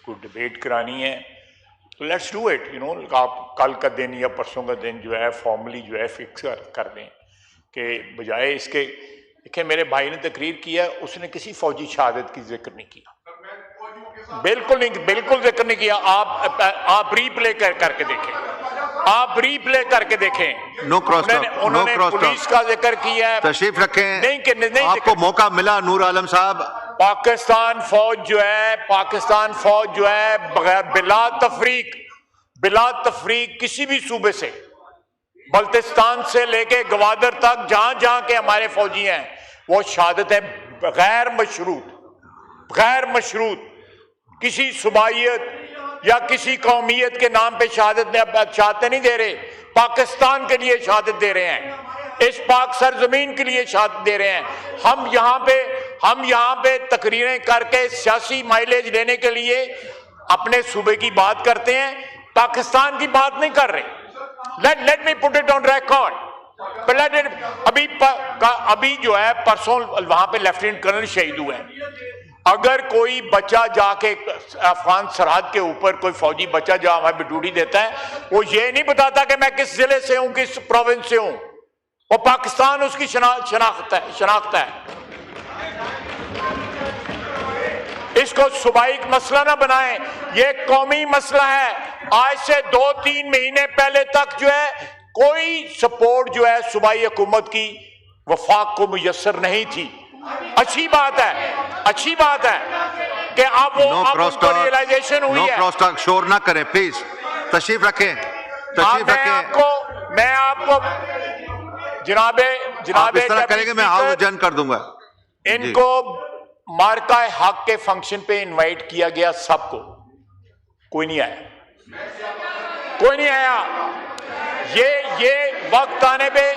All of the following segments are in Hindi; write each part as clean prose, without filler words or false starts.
कोई डिबेट करानी है तो लेट्स डू इट, आप कल का दिन या परसों का दिन जो है फॉर्मली जो है फिक्स कर दें कि बजाय इसके। देखिए मेरे भाई ने तकरीर किया, उसने किसी फौजी शहादत की जिक्र नहीं किया, बिल्कुल जिक्र नहीं किया। आप रीप्ले करके देखें, आप रीप्ले करके देखें। नो क्रॉस टॉक, उन्होंने पुलिस का जिक्र किया है। तशरीफ रखें, नहीं आपको मौका मिला। नूर आलम साहब, पाकिस्तान फौज जो है बिला तफरीक किसी भी सूबे से, बल्तिस्तान से लेके गवादर तक जहां के हमारे फौजी हैं, वो शहादत है गैर मशरूत किसी सुबाइयत या किसी कौमियत के नाम पे शहादत नहीं दे रहे, पाकिस्तान के लिए शहादत दे रहे हैं, इस पाक सरजमीन के लिए शहादत दे रहे हैं। हम यहाँ पे तकरीरें करके सियासी माइलेज लेने के लिए अपने सूबे की बात करते हैं, पाकिस्तान की बात नहीं कर रहे। Let me put it on record. अभी जो है परसों वहां पे लेफ्टिनेंट कर्नल शहीद हुए हैं। अगर कोई बच्चा जाके अफगान सरहद के ऊपर कोई फौजी बच्चा जो हमारे पे ड्यूटी देता है, वो ये नहीं बताता कि मैं किस जिले से हूं, किस प्रोविंस से हूं, वो पाकिस्तान उसकी शनाख्त है। इसको सुबाइक मसला ना बनाएं, ये कौमी मसला है। आज से 2-3 महीने पहले तक जो है कोई सपोर्ट जो है सूबाई हुकूमत की वफाक को मुयस्सर नहीं थी। अच्छी बात है कि अब वो रियलाइजेशन हुई है। नो क्रॉस टॉक, शोर ना करें प्लीज, तशरीफ रखें। मैं आपको जनाबे इस तरह करेंगे मैं हाउस जन कर दूंगा। इनको मार्का हक के फंक्शन पे इनवाइट किया गया, सबको, कोई नहीं आया। ये वक्त आने पे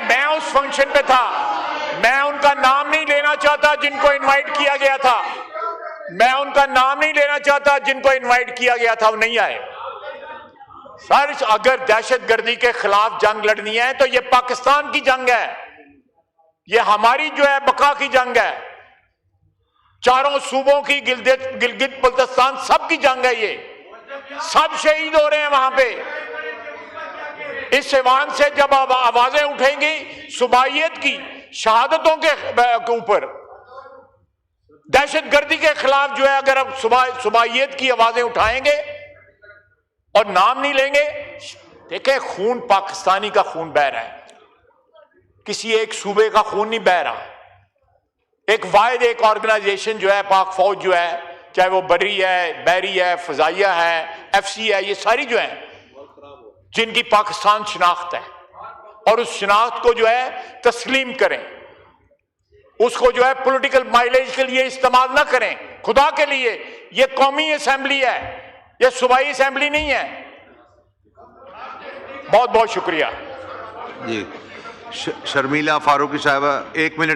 मैं उस फंक्शन पे था, मैं उनका नाम नहीं लेना चाहता जिनको इनवाइट किया गया था, वो नहीं आए। सर अगर दहशतगर्दी के खिलाफ जंग लड़नी है तो ये पाकिस्तान की जंग है, ये हमारी जो है बका की जंग है, चारों सूबों की, गिलगित बल्तिस्तान सब की जंग है। ये सब शहीद हो रहे हैं वहां पे। इस ऐवान से जब आवाजें उठेंगी सुबाइयत की शहादतों के ऊपर, दहशतगर्दी के खिलाफ जो है, अगर अब सुबाइयत की आवाजें उठाएंगे और नाम नहीं लेंगे, देखें खून पाकिस्तानी का खून बह रहा है, किसी एक सूबे का खून नहीं बह रहा। एक ऑर्गेनाइजेशन जो है पाक फौज जो है, चाहे वो बरी है, बैरी है, फजाइया है, FC है, ये सारी जो है जिनकी पाकिस्तान शनाख्त है, और उस शनाख्त को जो है तस्लीम करें, उसको जो है पॉलिटिकल माइलेज के लिए इस्तेमाल ना करें। खुदा के लिए ये कौमी असेंबली है, ये सूबाई असेंबली नहीं है। बहुत बहुत शुक्रिया जी। शर्मिला फारूकी साहब, 1 मिनट।